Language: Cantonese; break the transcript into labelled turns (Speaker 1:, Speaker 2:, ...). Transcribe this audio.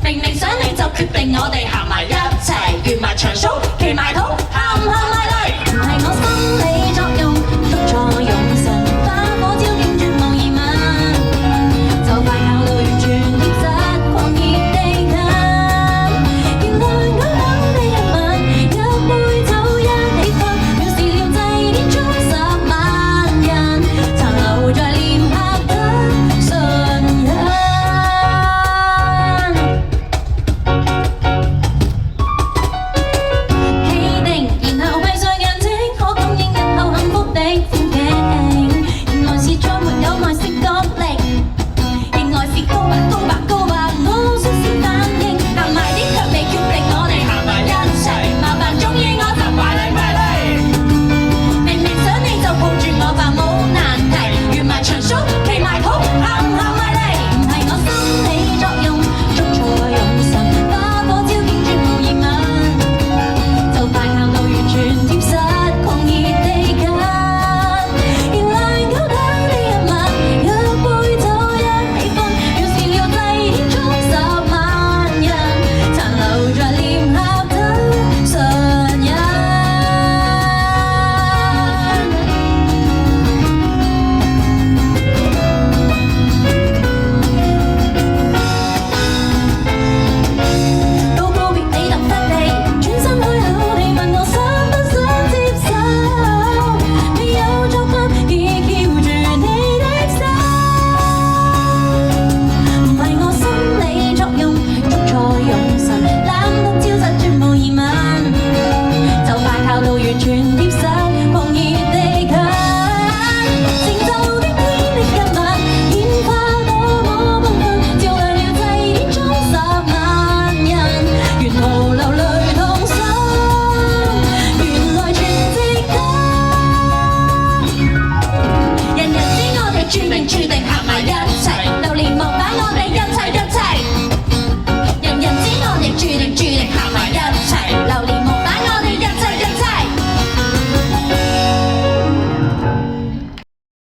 Speaker 1: 明明想你就決定我哋行埋一齊，完埋場 show， 企埋肚，喊唔喊埋淚？唔係我心理作用，捉錯用神，花火招景絕無疑問，就快靠到完全貼實，狂熱地近。原來我等你一吻，一杯酒一起分，藐視了祭典中10萬人，殘留在臉頰的唇印。氣定，然後閉上眼睛，可感應日後幸福的風景。原來是再沒有耐性角力，原來是告白告白告白，我率先反應，行埋啲卻未決定，我哋行埋一齊，麻煩中意我就快嚟快嚟。明明想你就抱住我吧，冇難題，完埋場 show， 企埋肚，喊唔喊埋嚟？唔係我心理作用，捉錯用神，花火招景絕無疑問，就快靠到完全貼實，狂熱地近。原來我等你一吻，一杯酒一起分，藐視了祭典中10萬人，殘留在臉頰的唇印。到告別你突發地轉身開口，你問我想不想接受？未有作品已翹住你的手，唔係我心理作用，捉錯用神，攬得焦實絕無疑問，就快靠到完全貼實，狂熱地近。成就的天的一吻，煙花多麼繽紛，照亮了祭典中10萬人，沿途流淚痛心，原來全值得。人人知我哋注定行埋一